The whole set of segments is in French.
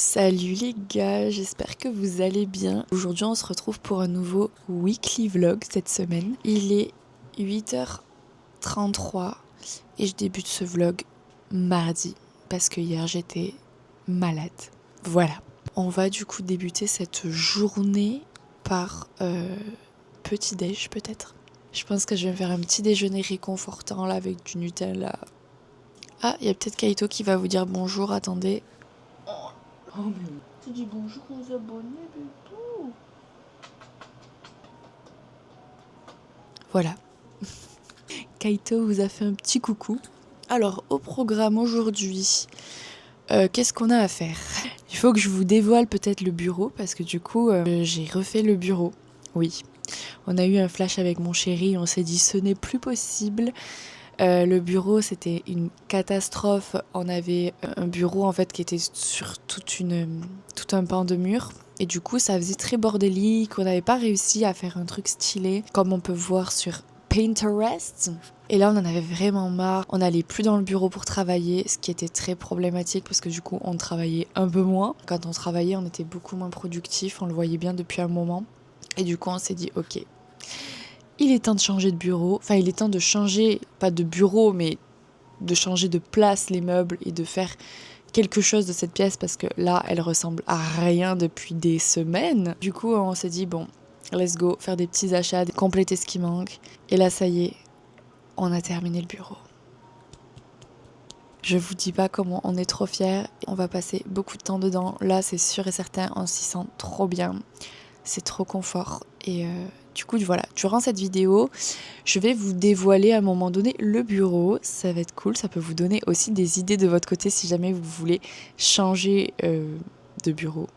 Salut les gars, j'espère que vous allez bien. Aujourd'hui on se retrouve pour un nouveau weekly vlog cette semaine. Il est 8h33 et je débute ce vlog mardi parce que hier j'étais malade. Voilà, on va du coup débuter cette journée par petit déj peut-être. Je pense que je vais me faire un petit déjeuner réconfortant là avec du Nutella. Ah, il y a peut-être Kaito qui va vous dire bonjour, attendez. Oh mais tu dis bonjour aux abonnés, bébé. Voilà, Kaito vous a fait un petit coucou. Alors, au programme aujourd'hui, qu'est-ce qu'on a à faire? Il faut que je vous dévoile peut-être le bureau, parce que du coup, j'ai refait le bureau. Oui, on a eu un flash avec mon chéri, on s'est dit ce n'est plus possible. Le bureau, c'était une catastrophe. On avait un bureau en fait qui était sur tout un pan de mur. Et du coup, ça faisait très bordélique. On n'avait pas réussi à faire un truc stylé, comme on peut voir sur Pinterest. Et là, on en avait vraiment marre. On n'allait plus dans le bureau pour travailler, ce qui était très problématique parce que du coup, on travaillait un peu moins. Quand on travaillait, on était beaucoup moins productif. On le voyait bien depuis un moment. Et du coup, on s'est dit, ok, il est temps de changer de bureau. Enfin, il est temps de changer, pas de bureau, mais de changer de place les meubles et de faire quelque chose de cette pièce parce que là, elle ressemble à rien depuis des semaines. Du coup, on s'est dit, bon, let's go, faire des petits achats, compléter ce qui manque. Et là, ça y est, on a terminé le bureau. Je vous dis pas comment on est trop fiers. On va passer beaucoup de temps dedans. Là, c'est sûr et certain, on s'y sent trop bien. C'est trop confort. Et du coup, voilà, durant cette vidéo, je vais vous dévoiler à un moment donné le bureau. Ça va être cool. Ça peut vous donner aussi des idées de votre côté si jamais vous voulez changer de bureau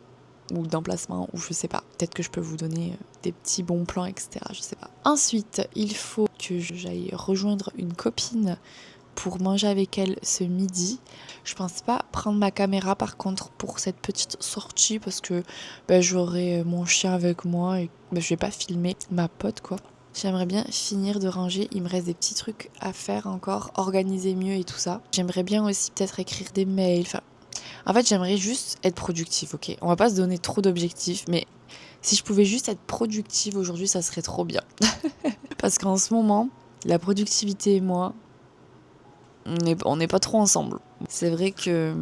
ou d'emplacement ou je sais pas. Peut-être que je peux vous donner des petits bons plans, etc. Je sais pas. Ensuite, il faut que j'aille rejoindre une copine pour manger avec elle ce midi. Je pense pas prendre ma caméra par contre pour cette petite sortie parce que j'aurai mon chien avec moi et je vais pas filmer ma pote quoi. J'aimerais bien finir de ranger, il me reste des petits trucs à faire encore, organiser mieux et tout ça. J'aimerais bien aussi peut-être écrire des mails, en fait j'aimerais juste être productive, ok? On va pas se donner trop d'objectifs, mais si je pouvais juste être productive aujourd'hui, ça serait trop bien. Parce qu'en ce moment, la productivité et moi, on n'est pas trop ensemble. C'est vrai que,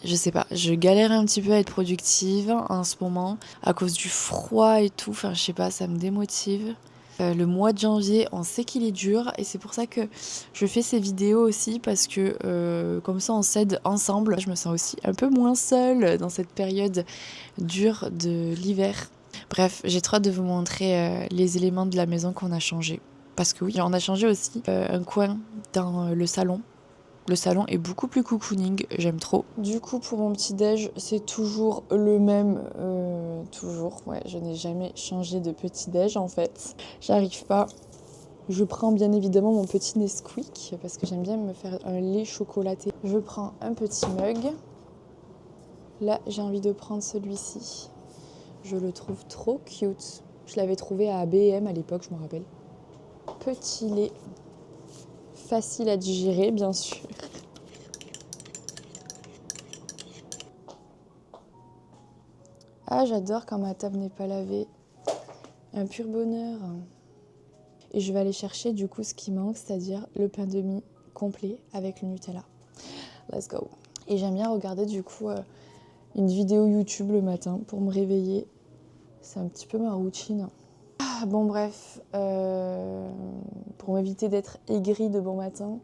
je sais pas, je galère un petit peu à être productive en ce moment à cause du froid et tout. Enfin, je sais pas, ça me démotive. Le mois de janvier, on sait qu'il est dur et c'est pour ça que je fais ces vidéos aussi parce que comme ça on s'aide ensemble. Je me sens aussi un peu moins seule dans cette période dure de l'hiver. Bref, j'ai trop hâte de vous montrer les éléments de la maison qu'on a changé. Parce que oui, on a changé aussi un coin dans le salon. Le salon est beaucoup plus cocooning, j'aime trop. Du coup, pour mon petit déj, c'est toujours le même. Toujours, ouais, je n'ai jamais changé de petit déj en fait. J'arrive pas. Je prends bien évidemment mon petit Nesquik parce que j'aime bien me faire un lait chocolaté. Je prends un petit mug. Là, j'ai envie de prendre celui-ci. Je le trouve trop cute. Je l'avais trouvé à B&M à l'époque, je me rappelle. Petit lait. Facile à digérer, bien sûr. Ah, j'adore quand ma table n'est pas lavée. Un pur bonheur. Et je vais aller chercher du coup ce qui manque, c'est-à-dire le pain de mie complet avec le Nutella. Let's go. Et j'aime bien regarder du coup une vidéo YouTube le matin pour me réveiller. C'est un petit peu ma routine. Ah, bon bref, pour m'éviter d'être aigrie de bon matin,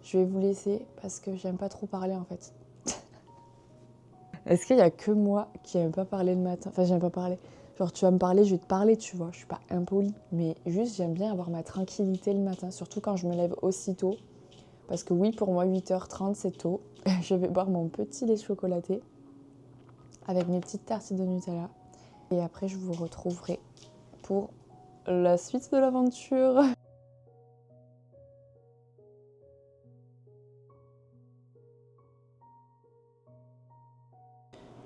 je vais vous laisser parce que j'aime pas trop parler en fait. Est-ce qu'il y a que moi qui aime pas parler le matin? Enfin, j'aime pas parler. Genre, tu vas me parler, je vais te parler, tu vois. Je suis pas impolie. Mais juste, j'aime bien avoir ma tranquillité le matin, surtout quand je me lève aussitôt. Parce que oui, pour moi, 8h30, c'est tôt. Je vais boire mon petit lait chocolaté avec mes petites tartines de Nutella. Et après, je vous retrouverai pour la suite de l'aventure.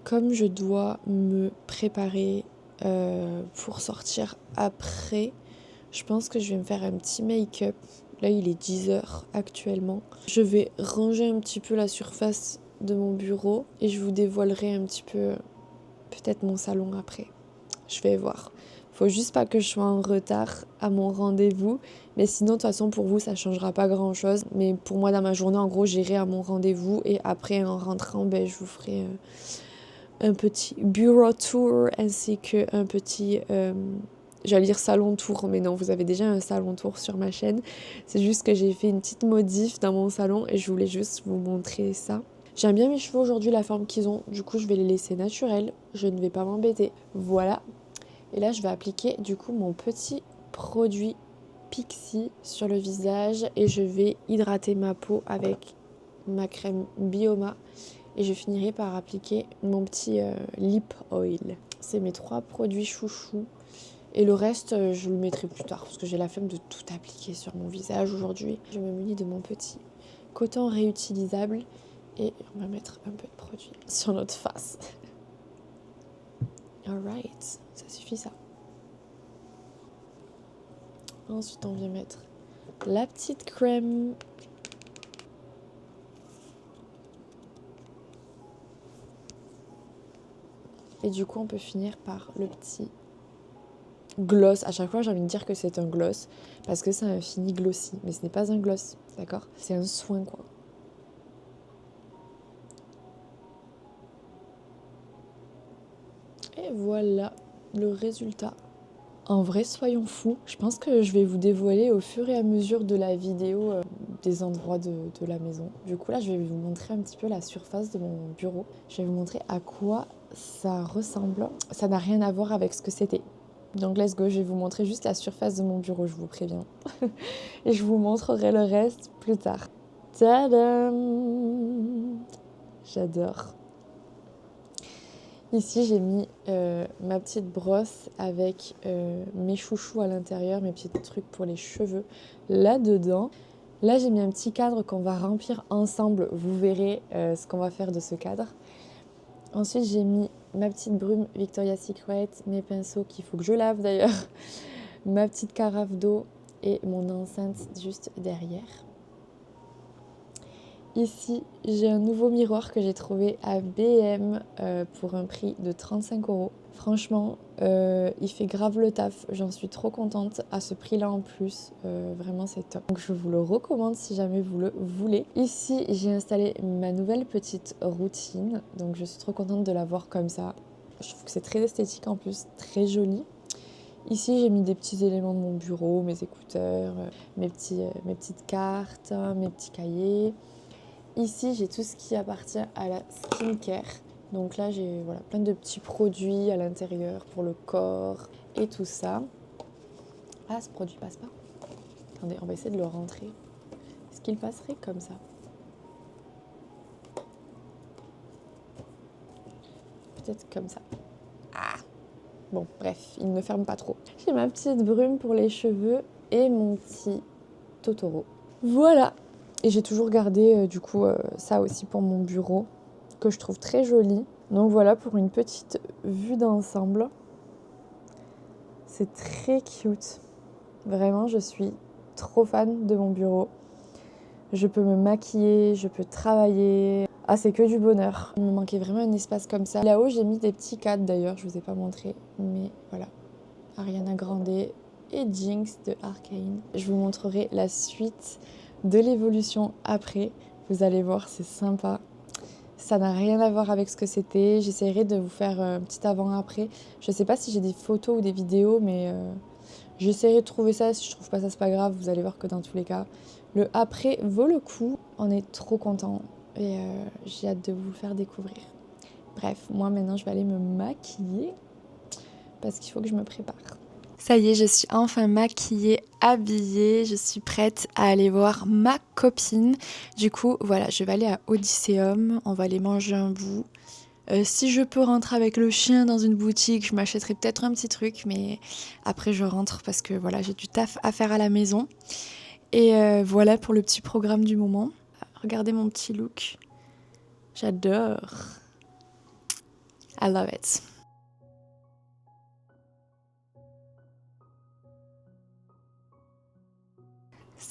Comme je dois me préparer pour sortir après, je pense que je vais me faire un petit make-up. Là, il est 10h actuellement. Je vais ranger un petit peu la surface de mon bureau et je vous dévoilerai un petit peu peut-être mon salon après. Je vais voir. Faut juste pas que je sois en retard à mon rendez-vous. Mais sinon, de toute façon, pour vous, ça changera pas grand-chose. Mais pour moi, dans ma journée, en gros, j'irai à mon rendez-vous. Et après, en rentrant, je vous ferai un petit bureau tour ainsi qu'un petit... j'allais dire salon tour, mais non, vous avez déjà un salon tour sur ma chaîne. C'est juste que j'ai fait une petite modif dans mon salon et je voulais juste vous montrer ça. J'aime bien mes cheveux aujourd'hui, la forme qu'ils ont. Du coup, je vais les laisser naturels. Je ne vais pas m'embêter. Voilà. Et là, je vais appliquer du coup mon petit produit Pixi sur le visage et je vais hydrater ma peau avec ma crème Bioma et je finirai par appliquer mon petit lip oil. C'est mes 3 produits chouchous et le reste, je le mettrai plus tard parce que j'ai la flemme de tout appliquer sur mon visage aujourd'hui. Je me munis de mon petit coton réutilisable et on va mettre un peu de produit sur notre face. Alright, ça suffit ça. Ensuite, on vient mettre la petite crème. Et du coup, on peut finir par le petit gloss. À chaque fois, j'ai envie de dire que c'est un gloss parce que c'est un fini glossy. Mais ce n'est pas un gloss, d'accord? C'est un soin, quoi. Et voilà le résultat. En vrai, soyons fous. Je pense que je vais vous dévoiler au fur et à mesure de la vidéo des endroits de la maison. Du coup, là, je vais vous montrer un petit peu la surface de mon bureau. Je vais vous montrer à quoi ça ressemble. Ça n'a rien à voir avec ce que c'était. Donc, let's go. Je vais vous montrer juste la surface de mon bureau, je vous préviens. Et je vous montrerai le reste plus tard. Tadam! J'adore. Ici, j'ai mis ma petite brosse avec mes chouchous à l'intérieur, mes petits trucs pour les cheveux là-dedans. Là, j'ai mis un petit cadre qu'on va remplir ensemble. Vous verrez ce qu'on va faire de ce cadre. Ensuite, j'ai mis ma petite brume Victoria's Secret, mes pinceaux qu'il faut que je lave d'ailleurs, ma petite carafe d'eau et mon enceinte juste derrière. Ici, j'ai un nouveau miroir que j'ai trouvé à B&M pour un prix de 35 €. Franchement, il fait grave le taf. J'en suis trop contente à ce prix-là en plus. Vraiment, c'est top. Donc, je vous le recommande si jamais vous le voulez. Ici, j'ai installé ma nouvelle petite routine. Donc, je suis trop contente de la voir comme ça. Je trouve que c'est très esthétique en plus, très joli. Ici, j'ai mis des petits éléments de mon bureau, mes écouteurs, mes petites cartes, mes petits cahiers. Ici, j'ai tout ce qui appartient à la skincare. Donc là, j'ai plein de petits produits à l'intérieur pour le corps et tout ça. Ah, ce produit passe pas. Attendez, on va essayer de le rentrer. Est-ce qu'il passerait comme ça? Peut-être comme ça. Ah! Bon, bref, il ne ferme pas trop. J'ai ma petite brume pour les cheveux et mon petit Totoro. Voilà! Et j'ai toujours gardé du coup ça aussi pour mon bureau, que je trouve très joli. Donc voilà pour une petite vue d'ensemble. C'est très cute. Vraiment, je suis trop fan de mon bureau. Je peux me maquiller, je peux travailler. Ah, c'est que du bonheur. Il me manquait vraiment un espace comme ça. Là-haut, j'ai mis des petits cadres d'ailleurs, je vous ai pas montré. Mais voilà, Ariana Grande et Jinx de Arcane. Je vous montrerai la suite de l'évolution après. Vous allez voir, c'est sympa. Ça n'a rien à voir avec ce que c'était. J'essaierai de vous faire un petit avant-après. Je sais pas si j'ai des photos ou des vidéos, mais j'essaierai de trouver ça. Si je trouve pas ça, c'est pas grave. Vous allez voir que dans tous les cas, le après vaut le coup. On est trop content et j'ai hâte de vous le faire découvrir. Bref, moi maintenant, je vais aller me maquiller parce qu'il faut que je me prépare. Ça y est, je suis enfin maquillée, habillée, je suis prête à aller voir ma copine. Du coup, voilà, je vais aller à Odysseum, on va aller manger un bout. Si je peux rentrer avec le chien dans une boutique, je m'achèterai peut-être un petit truc, mais après je rentre parce que voilà, j'ai du taf à faire à la maison. Et voilà pour le petit programme du moment. Regardez mon petit look, j'adore. I love it.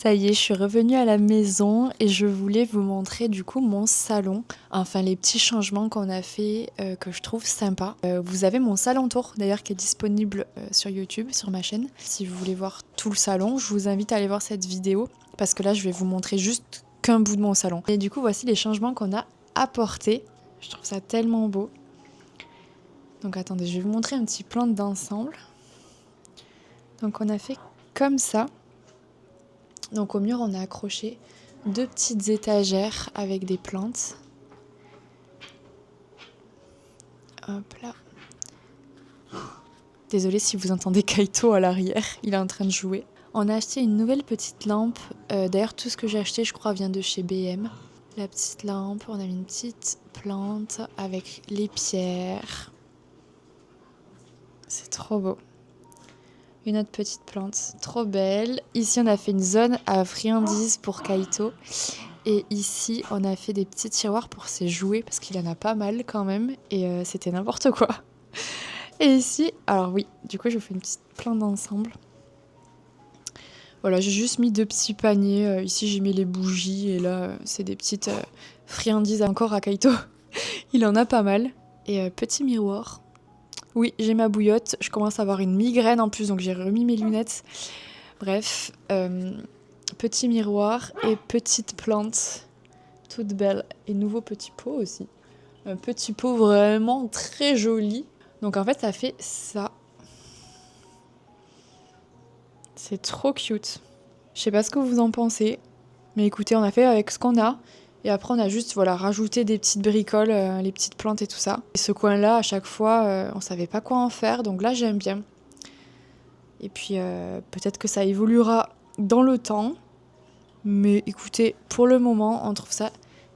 Ça y est, je suis revenue à la maison et je voulais vous montrer du coup mon salon. Enfin, les petits changements qu'on a fait que je trouve sympa. Vous avez mon salon tour d'ailleurs qui est disponible sur YouTube, sur ma chaîne. Si vous voulez voir tout le salon, je vous invite à aller voir cette vidéo parce que là, je vais vous montrer juste qu'un bout de mon salon. Et du coup, voici les changements qu'on a apportés. Je trouve ça tellement beau. Donc attendez, je vais vous montrer un petit plan d'ensemble. Donc on a fait comme ça. Donc au mur, on a accroché 2 petites étagères avec des plantes. Hop là. Désolée si vous entendez Kaito à l'arrière, il est en train de jouer. On a acheté une nouvelle petite lampe. D'ailleurs, tout ce que j'ai acheté, je crois, vient de chez BM. La petite lampe, on a mis une petite plante avec les pierres. C'est trop beau. Une autre petite plante, trop belle. Ici, on a fait une zone à friandises pour Kaito. Et ici, on a fait des petits tiroirs pour ses jouets, parce qu'il en a pas mal quand même. Et c'était n'importe quoi. Et ici, alors oui, du coup, je vous fais une petite plante d'ensemble. Voilà, j'ai juste mis 2 petits paniers. Ici, j'ai mis les bougies. Et là, c'est des petites friandises encore à Kaito. Il en a pas mal. Et petit miroir. Oui, j'ai ma bouillotte, je commence à avoir une migraine en plus, donc j'ai remis mes lunettes. Bref, petit miroir et petite plante, toute belle. Et nouveau petit pot aussi. Un petit pot vraiment très joli. Donc en fait, ça fait ça. C'est trop cute. Je sais pas ce que vous en pensez, mais écoutez, on a fait avec ce qu'on a. Et après, on a juste rajouté des petites bricoles, les petites plantes et tout ça. Et ce coin-là, à chaque fois, on savait pas quoi en faire. Donc là, j'aime bien. Et puis, peut-être que ça évoluera dans le temps. Mais écoutez, pour le moment, on trouve ça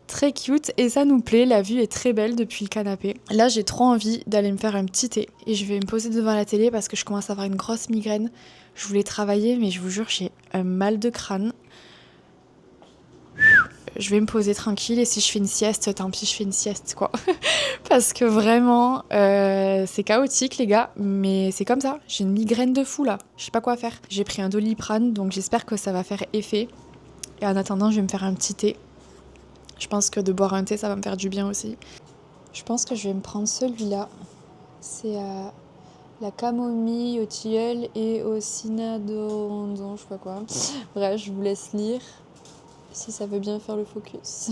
très cute. Et ça nous plaît. La vue est très belle depuis le canapé. Là, j'ai trop envie d'aller me faire un petit thé. Et je vais me poser devant la télé parce que je commence à avoir une grosse migraine. Je voulais travailler, mais je vous jure, j'ai un mal de crâne. Je vais me poser tranquille et si je fais une sieste, tant pis, je fais une sieste, quoi. Parce que vraiment, c'est chaotique, les gars, mais c'est comme ça. J'ai une migraine de fou, là. Je sais pas quoi faire. J'ai pris un Doliprane, donc j'espère que ça va faire effet. Et en attendant, je vais me faire un petit thé. Je pense que de boire un thé, ça va me faire du bien aussi. Je pense que je vais me prendre celui-là. C'est la camomille au tilleul et au cinnamon, je sais pas quoi. Bref, je vous laisse lire. Si ça veut bien faire le focus.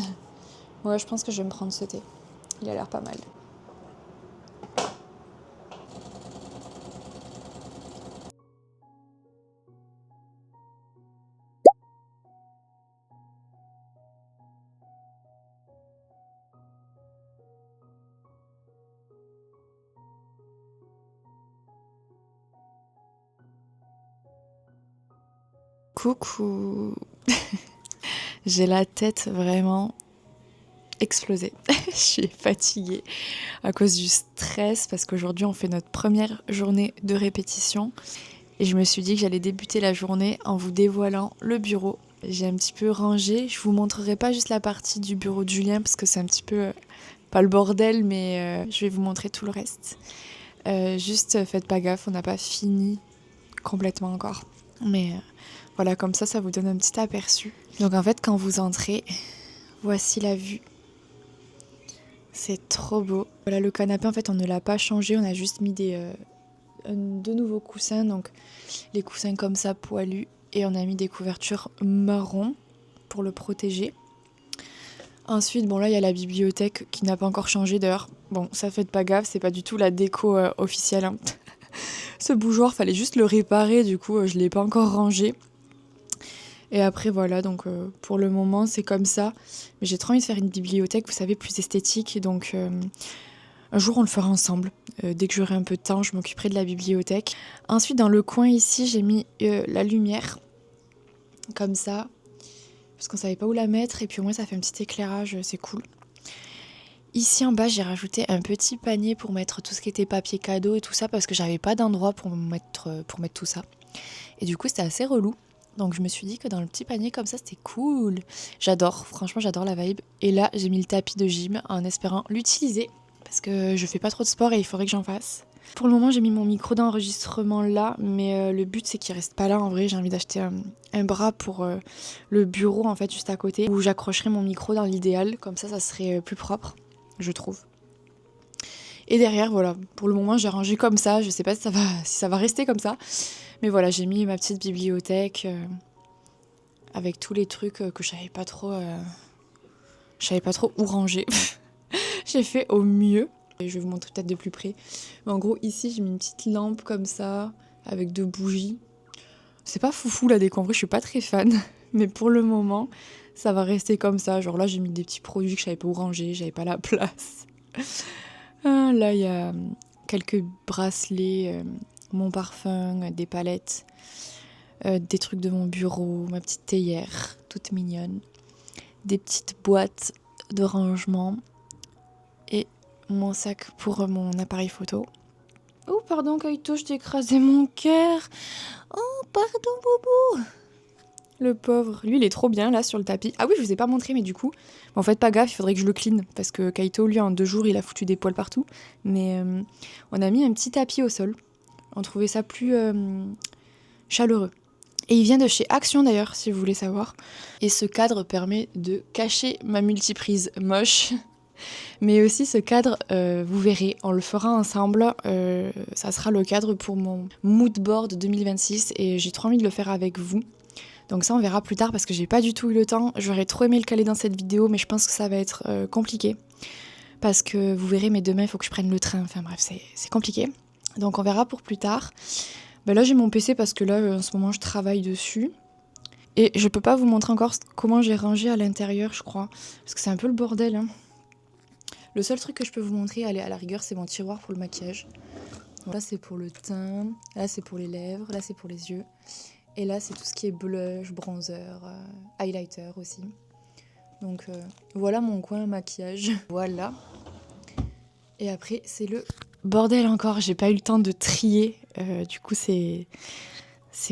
Ouais, je pense que je vais me prendre ce thé. Il a l'air pas mal. Coucou. J'ai la tête vraiment explosée. Je suis fatiguée à cause du stress parce qu'aujourd'hui on fait notre première journée de répétition et je me suis dit que j'allais débuter la journée en vous dévoilant le bureau. J'ai un petit peu rangé, je vous montrerai pas juste la partie du bureau de Julien parce que c'est un petit peu pas le bordel mais je vais vous montrer tout le reste. Juste faites pas gaffe, on n'a pas fini complètement encore. Mais voilà, comme ça vous donne un petit aperçu. Donc en fait, quand vous entrez, voici la vue. C'est trop beau. Voilà, le canapé, en fait, on ne l'a pas changé. On a juste mis de nouveaux coussins. Donc les coussins comme ça, poilus. Et on a mis des couvertures marron pour le protéger. Ensuite, bon là, il y a la bibliothèque qui n'a pas encore changé d'ailleurs. Bon, ça faites pas gaffe, c'est pas du tout la déco officielle. Hein. Ce bougeoir, fallait juste le réparer. Du coup, je l'ai pas encore rangé. Et après voilà, donc pour le moment c'est comme ça. Mais j'ai trop envie de faire une bibliothèque, vous savez, plus esthétique. Donc un jour on le fera ensemble. Dès que j'aurai un peu de temps, je m'occuperai de la bibliothèque. Ensuite dans le coin ici, j'ai mis la lumière. Comme ça. Parce qu'on savait pas où la mettre. Et puis au moins ça fait un petit éclairage, c'est cool. Ici en bas, j'ai rajouté un petit panier pour mettre tout ce qui était papier cadeau et tout ça. Parce que j'avais pas d'endroit pour mettre tout ça. Et du coup c'était assez relou. Donc je me suis dit que dans le petit panier comme ça, c'était cool. J'adore, franchement j'adore la vibe. Et là, j'ai mis le tapis de gym en espérant l'utiliser. Parce que je fais pas trop de sport et il faudrait que j'en fasse. Pour le moment, j'ai mis mon micro d'enregistrement là, mais le but c'est qu'il reste pas là. En vrai, j'ai envie d'acheter un bras pour le bureau en fait juste à côté, où j'accrocherai mon micro dans l'idéal. Comme ça serait plus propre, je trouve. Et derrière, voilà, pour le moment j'ai rangé comme ça. Je sais pas si ça va rester comme ça, mais voilà, j'ai mis ma petite bibliothèque avec tous les trucs que je savais pas trop où ranger. J'ai fait au mieux. Et je vais vous montrer peut-être de plus près. Mais en gros, ici, j'ai mis une petite lampe comme ça, avec 2 bougies. C'est pas foufou la déco, en vrai, je suis pas très fan. Mais pour le moment, ça va rester comme ça. Genre là, j'ai mis des petits produits que je savais pas où ranger, j'avais pas la place. Ah, là, il y a quelques bracelets, mon parfum, des palettes, des trucs de mon bureau, ma petite théière, toute mignonne. Des petites boîtes de rangement. Et mon sac pour mon appareil photo. Oh pardon Kaito, je t'ai écrasé mon cœur. Oh pardon Bobo. Le pauvre, lui il est trop bien là sur le tapis. Ah oui, je vous ai pas montré mais du coup, en fait pas gaffe, il faudrait que je le clean parce que Kaito lui en 2 jours il a foutu des poils partout. Mais on a mis un petit tapis au sol. On trouvait ça plus chaleureux. Et il vient de chez Action d'ailleurs, si vous voulez savoir. Et ce cadre permet de cacher ma multiprise moche. Mais aussi ce cadre, vous verrez, on le fera ensemble. Ça sera le cadre pour mon mood board 2026 et j'ai trop envie de le faire avec vous. Donc ça on verra plus tard parce que j'ai pas du tout eu le temps. J'aurais trop aimé le caler dans cette vidéo mais je pense que ça va être compliqué. Parce que vous verrez, mais demain il faut que je prenne le train. Enfin bref, c'est compliqué. Donc on verra pour plus tard. Ben là j'ai mon PC parce que là en ce moment je travaille dessus. Et je peux pas vous montrer encore comment j'ai rangé à l'intérieur je crois. Parce que c'est un peu le bordel hein. Le seul truc que je peux vous montrer, allez, à la rigueur, c'est mon tiroir pour le maquillage. Donc là, c'est pour le teint, là, c'est pour les lèvres, là, c'est pour les yeux. Et là, c'est tout ce qui est blush, bronzer, highlighter aussi. Donc voilà mon coin maquillage. Voilà. Et après, c'est le bordel encore. J'ai pas eu le temps de trier. Du coup, c'est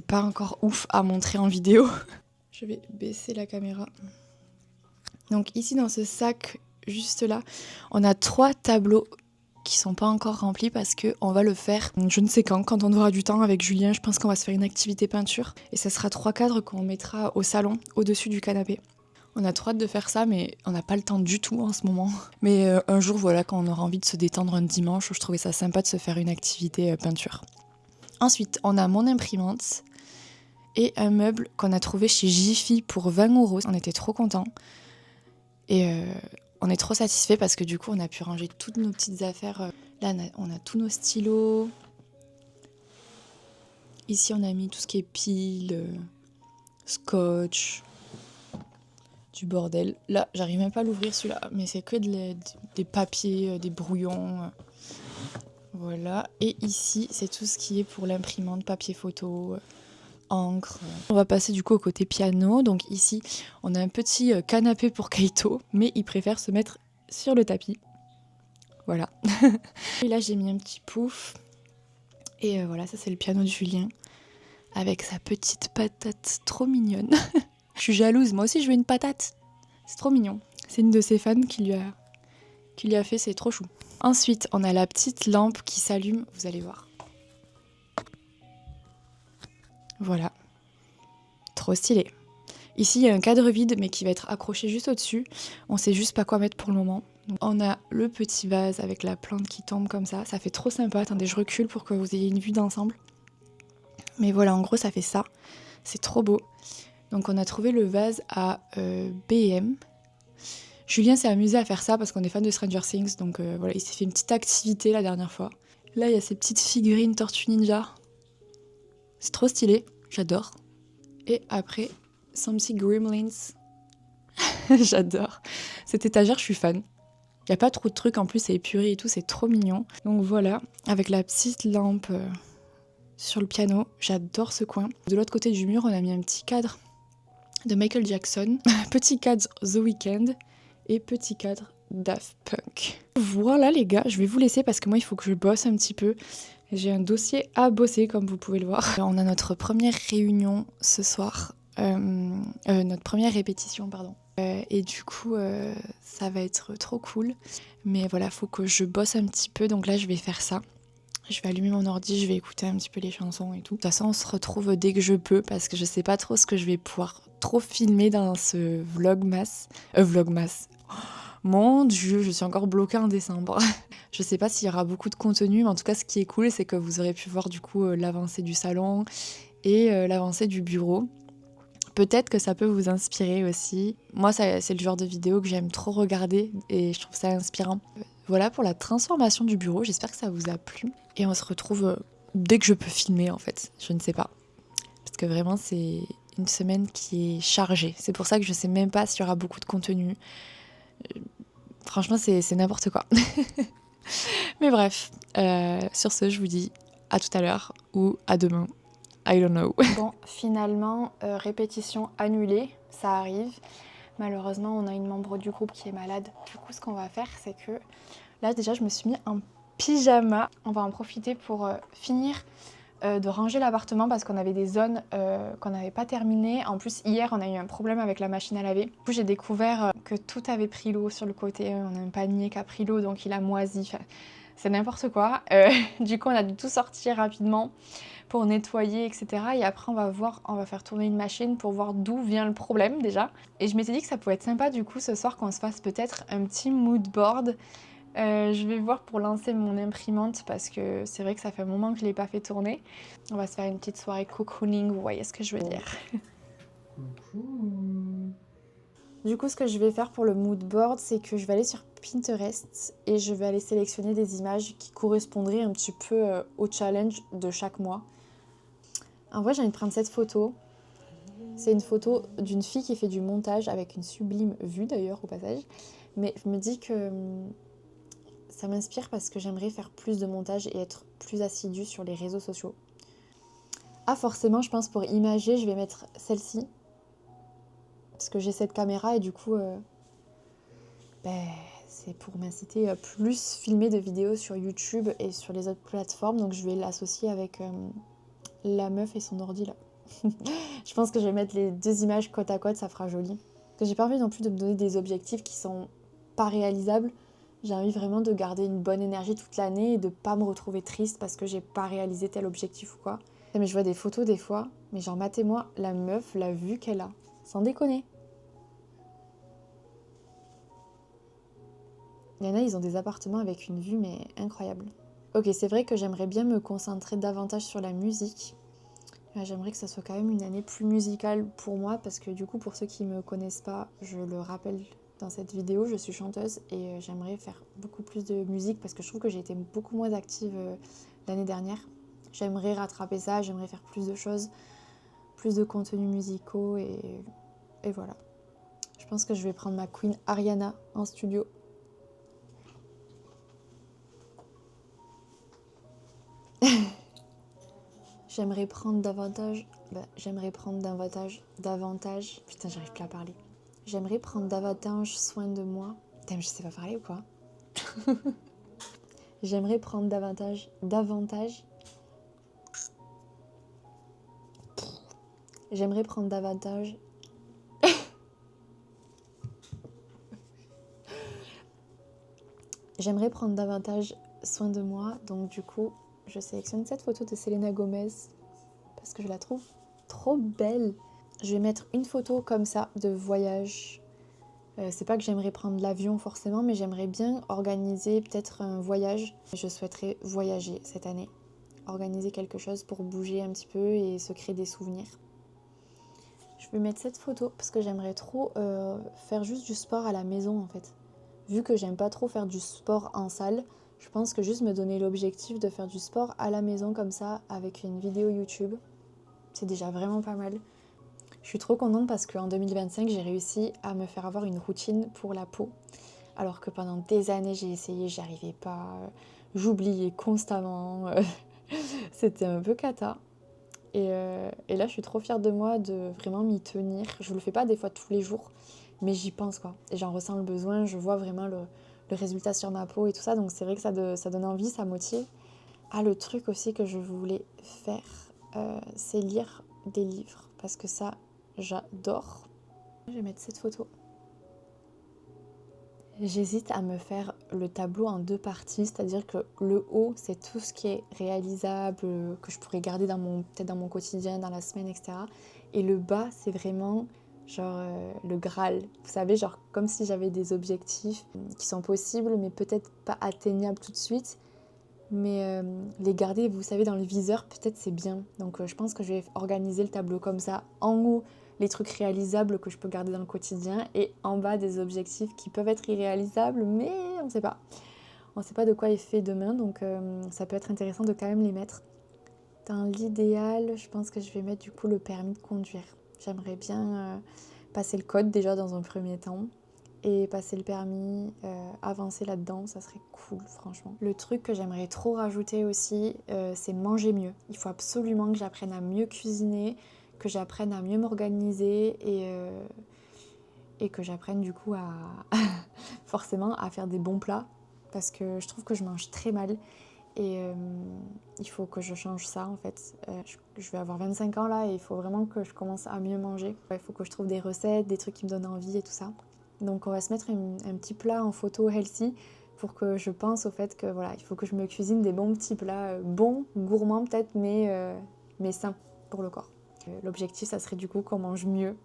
pas encore ouf à montrer en vidéo. Je vais baisser la caméra. Donc ici, dans ce sac... Juste là, on a 3 tableaux qui sont pas encore remplis parce que on va le faire je ne sais quand on aura du temps avec Julien. Je pense qu'on va se faire une activité peinture et ça sera 3 cadres qu'on mettra au salon, au-dessus du canapé. On a trop hâte de faire ça, mais on n'a pas le temps du tout en ce moment. Mais un jour, voilà, quand on aura envie de se détendre un dimanche, je trouvais ça sympa de se faire une activité peinture. Ensuite, on a mon imprimante et un meuble qu'on a trouvé chez Jiffy pour 20 €. On était trop contents. Et on est trop satisfait parce que du coup on a pu ranger toutes nos petites affaires. Là on a tous nos stylos. Ici on a mis tout ce qui est piles, scotch, du bordel. Là j'arrive même pas à l'ouvrir celui-là, mais c'est que des papiers, des brouillons. Voilà. Et ici c'est tout ce qui est pour l'imprimante, papier photo, encre. On va passer du coup au côté piano. Donc ici, on a un petit canapé pour Kaito, mais il préfère se mettre sur le tapis. Voilà. Et là, j'ai mis un petit pouf. Et voilà, ça c'est le piano de Julien. Avec sa petite patate trop mignonne. Je suis jalouse, moi aussi je veux une patate. C'est trop mignon. C'est une de ses fans qui lui a fait, c'est trop chou. Ensuite, on a la petite lampe qui s'allume, vous allez voir. Voilà. Trop stylé. Ici, il y a un cadre vide, mais qui va être accroché juste au-dessus. On sait juste pas quoi mettre pour le moment. Donc, on a le petit vase avec la plante qui tombe comme ça. Ça fait trop sympa. Attendez, je recule pour que vous ayez une vue d'ensemble. Mais voilà, en gros, ça fait ça. C'est trop beau. Donc, on a trouvé le vase à B&M. Julien s'est amusé à faire ça parce qu'on est fan de Stranger Things. Donc, voilà, il s'est fait une petite activité la dernière fois. Là, il y a ces petites figurines Tortue Ninja. C'est trop stylé. J'adore. Et après... Something Gremlins. J'adore. Cette étagère, je suis fan. Il n'y a pas trop de trucs, en plus c'est épuré et tout, c'est trop mignon. Donc voilà, avec la petite lampe sur le piano, j'adore ce coin. De l'autre côté du mur, on a mis un petit cadre de Michael Jackson, petit cadre The Weeknd et petit cadre Daft Punk. Voilà les gars, je vais vous laisser parce que moi il faut que je bosse un petit peu. J'ai un dossier à bosser comme vous pouvez le voir. On a notre première réunion ce soir. Notre première répétition, pardon. Et du coup, ça va être trop cool. Mais voilà, faut que je bosse un petit peu. Donc là, je vais faire ça. Je vais allumer mon ordi, je vais écouter un petit peu les chansons et tout. De toute façon, on se retrouve dès que je peux parce que je sais pas trop ce que je vais pouvoir trop filmer dans ce vlogmas. Vlogmas. Mon Dieu, je suis encore bloquée en décembre. Je sais pas s'il y aura beaucoup de contenu, mais en tout cas, ce qui est cool, c'est que vous aurez pu voir du coup l'avancée du salon et l'avancée du bureau. Peut-être que ça peut vous inspirer aussi. Moi, c'est le genre de vidéo que j'aime trop regarder et je trouve ça inspirant. Voilà pour la transformation du bureau, j'espère que ça vous a plu. Et on se retrouve dès que je peux filmer en fait, je ne sais pas. Parce que vraiment, c'est une semaine qui est chargée. C'est pour ça que je sais même pas s'il y aura beaucoup de contenu. Franchement, c'est n'importe quoi. Mais bref, sur ce, je vous dis à tout à l'heure ou à demain. I don't know. Bon, finalement, répétition annulée, ça arrive. Malheureusement, on a une membre du groupe qui est malade. Du coup, ce qu'on va faire, c'est que là, déjà, je me suis mis en pyjama. On va en profiter pour finir de ranger l'appartement parce qu'on avait des zones qu'on n'avait pas terminées. En plus, hier, on a eu un problème avec la machine à laver. Du coup, j'ai découvert que tout avait pris l'eau sur le côté. On a un panier qui a pris l'eau, donc il a moisi. Enfin, c'est n'importe quoi. Du coup, on a dû tout sortir rapidement pour nettoyer, etc. Et après, on va faire tourner une machine pour voir d'où vient le problème déjà. Et je m'étais dit que ça pouvait être sympa du coup ce soir qu'on se fasse peut-être un petit mood board. Je vais voir pour lancer mon imprimante parce que c'est vrai que ça fait un moment que je ne l'ai pas fait tourner. On va se faire une petite soirée cocooning, vous voyez ce que je veux dire. Coucou. Du coup, ce que je vais faire pour le mood board, c'est que je vais aller sur Pinterest et je vais aller sélectionner des images qui correspondraient un petit peu au challenge de chaque mois. En vrai, j'ai envie de prendre cette photo. C'est une photo d'une fille qui fait du montage avec une sublime vue d'ailleurs au passage. Mais je me dis que ça m'inspire parce que j'aimerais faire plus de montage et être plus assidue sur les réseaux sociaux. Ah forcément, je pense pour imager, je vais mettre celle-ci. Parce que j'ai cette caméra et du coup, c'est pour m'inciter à plus filmer de vidéos sur YouTube et sur les autres plateformes. Donc je vais l'associer avec la meuf et son ordi là. Je pense que je vais mettre les deux images côte à côte, ça fera joli. Parce que j'ai pas envie non plus de me donner des objectifs qui sont pas réalisables. J'ai envie vraiment de garder une bonne énergie toute l'année et de pas me retrouver triste parce que j'ai pas réalisé tel objectif ou quoi. Mais je vois des photos des fois, mais genre matez-moi la meuf, la vue qu'elle a. Sans déconner. Il y en a, ils ont des appartements avec une vue mais incroyable. Ok, c'est vrai que j'aimerais bien me concentrer davantage sur la musique. J'aimerais que ça soit quand même une année plus musicale pour moi parce que du coup pour ceux qui me connaissent pas, je le rappelle dans cette vidéo, je suis chanteuse et j'aimerais faire beaucoup plus de musique parce que je trouve que j'ai été beaucoup moins active l'année dernière. J'aimerais rattraper ça, j'aimerais faire plus de choses, plus de contenus musicaux et voilà. Je pense que je vais prendre ma queen Ariana en studio. J'aimerais prendre davantage... Putain, j'arrive plus à parler. J'aimerais prendre davantage soin de moi. Putain, je sais pas parler ou quoi? J'aimerais prendre davantage... J'aimerais prendre davantage... J'aimerais prendre davantage soin de moi. Donc du coup, je sélectionne cette photo de Selena Gomez parce que je la trouve trop belle. Je vais mettre une photo comme ça de voyage. C'est pas que j'aimerais prendre l'avion forcément, mais j'aimerais bien organiser peut-être un voyage. Je souhaiterais voyager cette année. Organiser quelque chose pour bouger un petit peu et se créer des souvenirs. Je vais mettre cette photo parce que j'aimerais trop faire juste du sport à la maison en fait. Vu que j'aime pas trop faire du sport en salle, je pense que juste me donner l'objectif de faire du sport à la maison comme ça avec une vidéo YouTube, c'est déjà vraiment pas mal. Je suis trop contente parce qu'en 2025, j'ai réussi à me faire avoir une routine pour la peau. Alors que pendant des années, j'ai essayé, j'y arrivais pas, j'oubliais constamment. C'était un peu cata. Et là, je suis trop fière de moi de vraiment m'y tenir. Je le fais pas des fois tous les jours, mais j'y pense quoi. Et j'en ressens le besoin, je vois vraiment le résultat sur ma peau et tout ça. Donc c'est vrai que ça donne envie, ça motive. Ah, le truc aussi que je voulais faire, c'est lire des livres. Parce que ça, j'adore. Je vais mettre cette photo. J'hésite à me faire le tableau en 2 parties, c'est-à-dire que le haut, c'est tout ce qui est réalisable, que je pourrais garder peut-être dans mon quotidien, dans la semaine, etc. Et le bas, c'est vraiment genre le Graal. Vous savez, genre comme si j'avais des objectifs qui sont possibles, mais peut-être pas atteignables tout de suite. Mais les garder, vous savez, dans le viseur, peut-être c'est bien. Donc je pense que je vais organiser le tableau comme ça. En haut, les trucs réalisables que je peux garder dans le quotidien et en bas des objectifs qui peuvent être irréalisables, mais on ne sait pas. On ne sait pas de quoi est fait demain, donc ça peut être intéressant de quand même les mettre. Dans l'idéal, je pense que je vais mettre du coup le permis de conduire. J'aimerais bien passer le code déjà dans un premier temps et passer le permis, avancer là-dedans, ça serait cool franchement. Le truc que j'aimerais trop rajouter aussi, c'est manger mieux. Il faut absolument que j'apprenne à mieux cuisiner, que j'apprenne à mieux m'organiser et que j'apprenne du coup à forcément à faire des bons plats parce que je trouve que je mange très mal et il faut que je change ça en fait. Je vais avoir 25 ans là et il faut vraiment que je commence à mieux manger. Il faut que je trouve des recettes, des trucs qui me donnent envie et tout ça. Donc on va se mettre un petit plat en photo healthy pour que je pense au fait que voilà, il faut que je me cuisine des bons petits plats, bons, gourmands peut-être, mais sains pour le corps. L'objectif, ça serait du coup qu'on mange mieux. De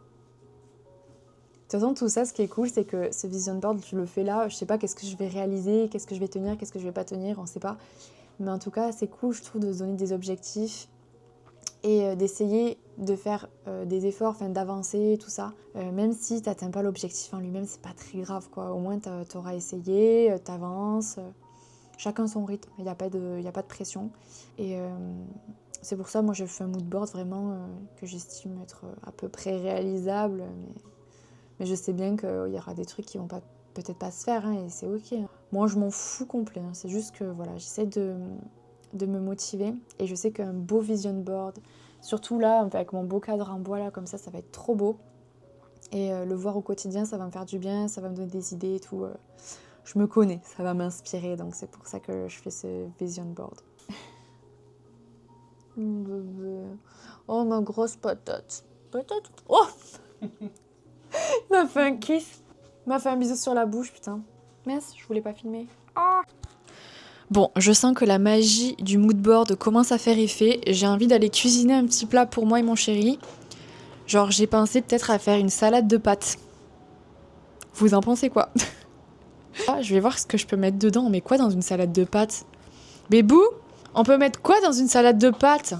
toute façon, tout ça, ce qui est cool, c'est que ce vision board, je le fais là, je sais pas qu'est-ce que je vais réaliser, qu'est-ce que je vais tenir, qu'est-ce que je vais pas tenir, on sait pas. Mais en tout cas, c'est cool, je trouve, de se donner des objectifs et d'essayer de faire des efforts, d'avancer, tout ça. Même si t'atteins pas l'objectif en lui-même, c'est pas très grave, quoi. Au moins, t'auras essayé, t'avances. Chacun son rythme, il n'y a pas de pression. Et c'est pour ça, moi, je fais un mood board vraiment que j'estime être à peu près réalisable. Mais je sais bien qu'il y aura des trucs qui vont peut-être pas se faire, hein, et c'est ok. Moi, je m'en fous complet. Hein. C'est juste que voilà, j'essaie de me motiver. Et je sais qu'un beau vision board, surtout là, avec mon beau cadre en bois, là, comme ça va être trop beau. Et le voir au quotidien, ça va me faire du bien, ça va me donner des idées et tout. Je me connais, ça va m'inspirer. Donc c'est pour ça que je fais ce vision board. Oh, ma grosse patate. Patate. Oh il m'a fait un kiss. Il m'a fait un bisou sur la bouche, putain. Mince, je voulais pas filmer. Ah. Bon, je sens que la magie du mood board commence à faire effet. J'ai envie d'aller cuisiner un petit plat pour moi et mon chéri. Genre, j'ai pensé peut-être à faire une salade de pâtes. Vous en pensez quoi? Ah, je vais voir ce que je peux mettre dedans. On met quoi dans une salade de pâtes? Bébou, on peut mettre quoi dans une salade de pâtes?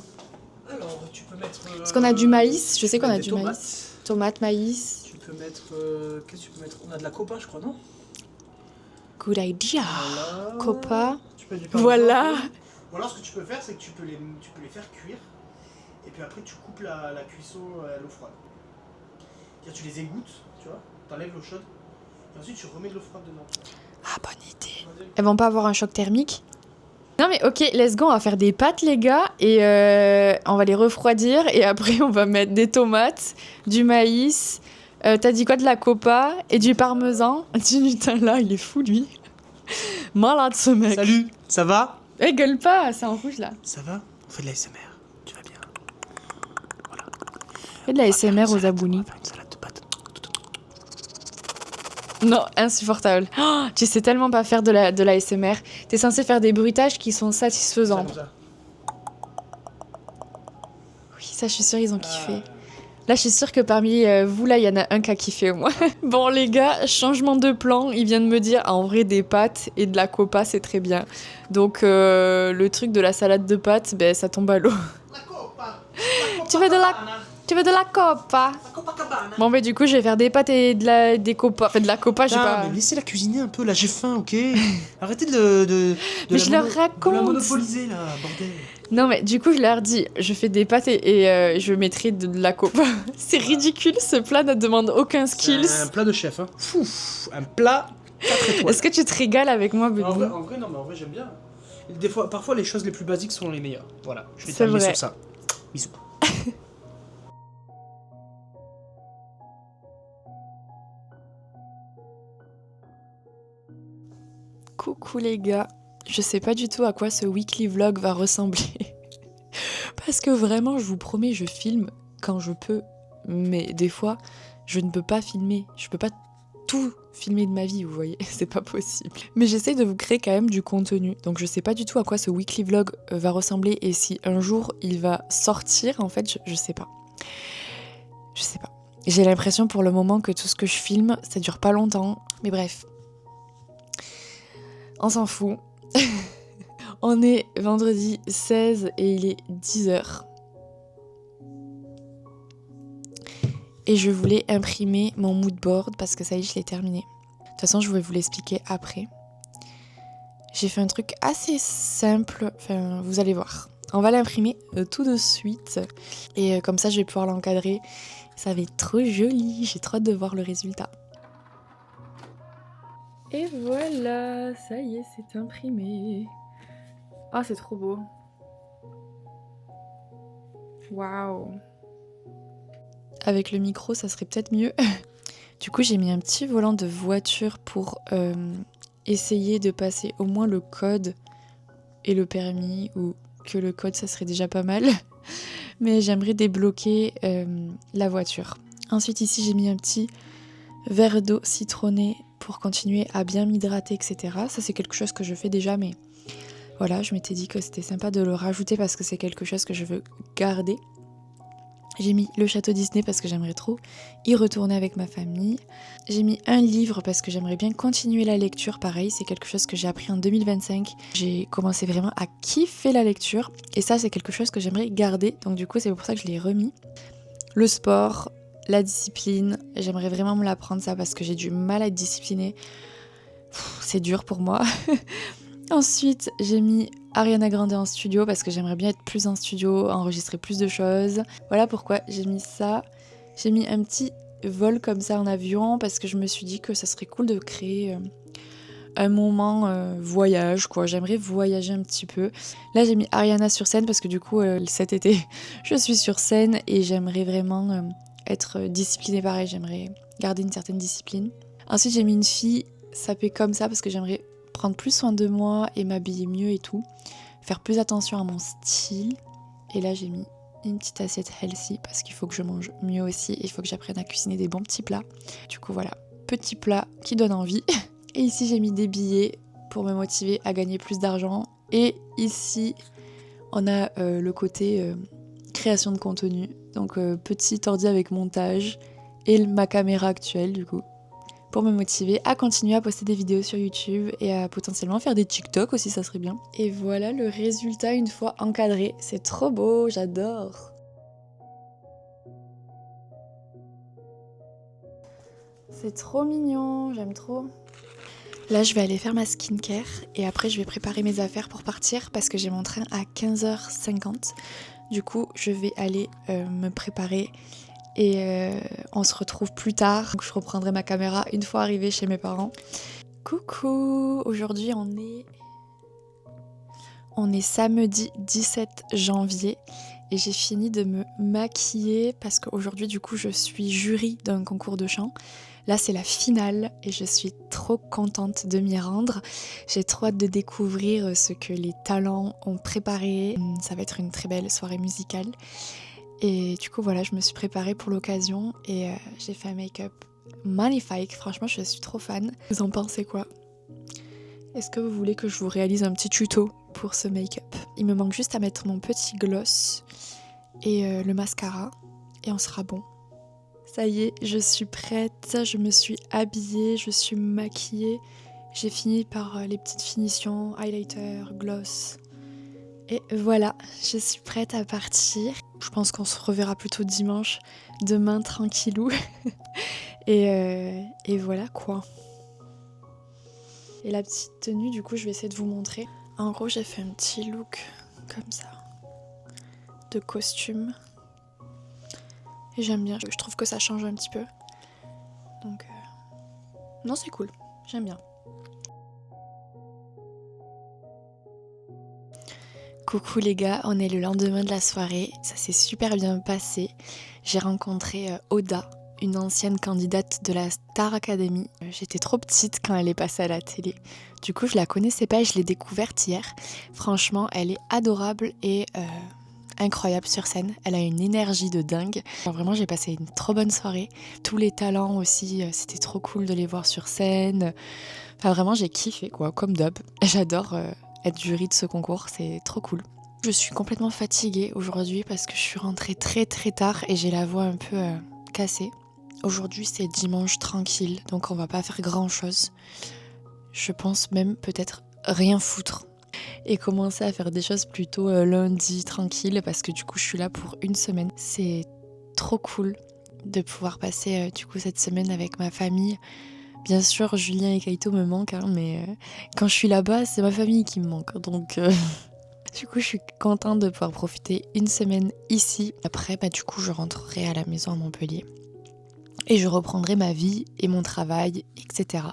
Alors, tu peux mettre... Parce qu'on a du maïs. Je sais qu'on a du maïs. Tomates, maïs. Tu peux mettre... Qu'est-ce que tu peux mettre? On a de la copa, je crois, non? Good idea. Voilà. Copa. Tu peux du parmesan. Voilà. Ou alors, ce que tu peux faire, c'est que tu peux les faire cuire. Et puis après, tu coupes la cuisson à l'eau froide. C'est-à-dire, tu les égouttes, tu vois. T'enlèves l'eau chaude. Et ensuite, tu remets de l'eau froide dedans. Ah, bonne idée. Elles vont pas avoir un choc thermique? Non mais ok, let's go, on va faire des pâtes les gars et on va les refroidir et après on va mettre des tomates, du maïs, t'as dit quoi, de la copa et du parmesan. Du Nutella, il est fou lui. Malade ce mec. Salut, ça va? Eh gueule pas, c'est en rouge là. Ça va? On fait de la SMR, tu vas bien. Voilà. Et de la SMR aux abonnés. On va faire une salade de pâtes. Non, insupportable. Oh, tu sais tellement pas faire de la SMR. T'es censé faire des bruitages qui sont satisfaisants. Ça. Oui, ça je suis sûre ils ont kiffé. Là je suis sûre que parmi vous là il y en a un qui a kiffé au moins. Bon les gars, changement de plan. Il vient de me dire en vrai des pâtes et de la copa c'est très bien. Donc le truc de la salade de pâtes, ben ça tombe à l'eau. La copa. Tu veux de la copa? Bon bah du coup je vais faire des pâtes et des copas. Enfin de la copa, j'ai pas... mais laissez-la cuisiner un peu, là j'ai faim, ok? Arrêtez de mais je leur raconte. de la monopoliser là, bordel. Non mais du coup je leur dis, je fais des pâtes et je mettrai de la copa. C'est ridicule, ce plat ne demande aucun skills. C'est un plat de chef, hein. Fouf, un plat 4 étoiles. Est-ce que tu te régales avec moi, bébé? En vrai, non, mais en vrai j'aime bien. Parfois les choses les plus basiques sont les meilleures. Voilà, je vais C'est terminer vrai. sur ça. Bisous. Coucou les gars, je sais pas du tout à quoi ce weekly vlog va ressembler. Parce que vraiment, je vous promets, je filme quand je peux. Mais des fois, je ne peux pas filmer. Je peux pas tout filmer de ma vie, vous voyez, c'est pas possible. Mais j'essaie de vous créer quand même du contenu. Donc je sais pas du tout à quoi ce weekly vlog va ressembler et si un jour il va sortir, en fait, je sais pas. Je sais pas. J'ai l'impression pour le moment que tout ce que je filme, ça dure pas longtemps. Mais bref. On s'en fout. On est vendredi 16 et il est 10h. Et je voulais imprimer mon mood board parce que ça y est, je l'ai terminé. De toute façon, je vais vous l'expliquer après. J'ai fait un truc assez simple, enfin, vous allez voir. On va l'imprimer tout de suite. Et comme ça, je vais pouvoir l'encadrer. Ça va être trop joli, j'ai trop hâte de voir le résultat. Et voilà, ça y est, c'est imprimé. Ah, c'est trop beau. Waouh. Avec le micro, ça serait peut-être mieux. Du coup, j'ai mis un petit volant de voiture pour essayer de passer au moins le code et le permis, ou que le code, ça serait déjà pas mal. Mais j'aimerais débloquer la voiture. Ensuite, ici, j'ai mis un petit verre d'eau citronnée pour continuer à bien m'hydrater, etc. Ça, c'est quelque chose que je fais déjà, mais voilà, je m'étais dit que c'était sympa de le rajouter parce que c'est quelque chose que je veux garder. J'ai mis le château Disney parce que j'aimerais trop y retourner avec ma famille. J'ai mis un livre parce que j'aimerais bien continuer la lecture. Pareil, c'est quelque chose que j'ai appris en 2025. J'ai commencé vraiment à kiffer la lecture. Et ça, c'est quelque chose que j'aimerais garder. Donc du coup, c'est pour ça que je l'ai remis. Le sport, la discipline. J'aimerais vraiment me l'apprendre ça parce que j'ai du mal à être disciplinée. C'est dur pour moi. Ensuite, j'ai mis Ariana Grande en studio parce que j'aimerais bien être plus en studio, enregistrer plus de choses. Voilà pourquoi j'ai mis ça. J'ai mis un petit vol comme ça en avion parce que je me suis dit que ça serait cool de créer un moment voyage, quoi. J'aimerais voyager un petit peu. Là, j'ai mis Ariana sur scène parce que du coup, cet été, je suis sur scène et j'aimerais vraiment être disciplinée pareil. J'aimerais garder une certaine discipline. Ensuite, j'ai mis une fille sapée comme ça parce que j'aimerais prendre plus soin de moi et m'habiller mieux et tout. Faire plus attention à mon style. Et là, j'ai mis une petite assiette healthy parce qu'il faut que je mange mieux aussi et il faut que j'apprenne à cuisiner des bons petits plats. Du coup, voilà, petit plat qui donne envie. Et ici, j'ai mis des billets pour me motiver à gagner plus d'argent. Et ici, on a le côté création de contenu. Donc, petit ordi avec montage et ma caméra actuelle, du coup, pour me motiver à continuer à poster des vidéos sur YouTube et à potentiellement faire des TikTok aussi, ça serait bien. Et voilà le résultat une fois encadré. C'est trop beau, j'adore. C'est trop mignon, j'aime trop. Là, je vais aller faire ma skincare et après, je vais préparer mes affaires pour partir parce que j'ai mon train à 15h50. Du coup, je vais aller me préparer et on se retrouve plus tard. Donc, je reprendrai ma caméra une fois arrivée chez mes parents. Coucou, aujourd'hui on est samedi 17 janvier et j'ai fini de me maquiller parce qu'aujourd'hui du coup je suis jury d'un concours de chant. Là c'est la finale et je suis trop contente de m'y rendre. J'ai trop hâte de découvrir ce que les talents ont préparé. Ça va être une très belle soirée musicale. Et du coup voilà, je me suis préparée pour l'occasion et j'ai fait un make-up magnifique. Franchement, je suis trop fan. Vous en pensez quoi ? Est-ce que vous voulez que je vous réalise un petit tuto pour ce make-up ? Il me manque juste à mettre mon petit gloss et le mascara et on sera bon. Ça y est, je suis prête, je me suis habillée, je suis maquillée. J'ai fini par les petites finitions, highlighter, gloss. Et voilà, je suis prête à partir. Je pense qu'on se reverra plutôt dimanche, demain tranquillou. et voilà quoi. Et la petite tenue, du coup, je vais essayer de vous montrer. En gros, j'ai fait un petit look comme ça, de costume. Et j'aime bien, je trouve que ça change un petit peu. Donc, non, c'est cool, j'aime bien. Coucou les gars, on est le lendemain de la soirée, ça s'est super bien passé. J'ai rencontré Oda, une ancienne candidate de la Star Academy. J'étais trop petite quand elle est passée à la télé. Du coup, je la connaissais pas et je l'ai découverte hier. Franchement, elle est adorable et incroyable sur scène. Elle a une énergie de dingue. Genre vraiment, j'ai passé une trop bonne soirée. Tous les talents aussi, c'était trop cool de les voir sur scène. Enfin vraiment, j'ai kiffé quoi, comme d'hab. J'adore être jury de ce concours, c'est trop cool. Je suis complètement fatiguée aujourd'hui parce que je suis rentrée très très tard et j'ai la voix un peu cassée. Aujourd'hui c'est dimanche tranquille, donc on va pas faire grand chose. Je pense même peut-être rien foutre et commencer à faire des choses plutôt lundi tranquille parce que du coup je suis là pour une semaine. C'est trop cool de pouvoir passer du coup cette semaine avec ma famille. Bien sûr Julien et Kaito me manquent, hein, mais quand je suis là-bas c'est ma famille qui me manque, donc du coup je suis contente de pouvoir profiter une semaine ici. Après du coup je rentrerai à la maison à Montpellier. Et je reprendrai ma vie et mon travail, etc.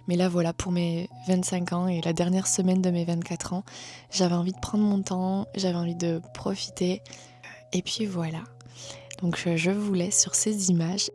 Mais là voilà, pour mes 25 ans et la dernière semaine de mes 24 ans, j'avais envie de prendre mon temps, j'avais envie de profiter. Et puis voilà. Donc je vous laisse sur ces images.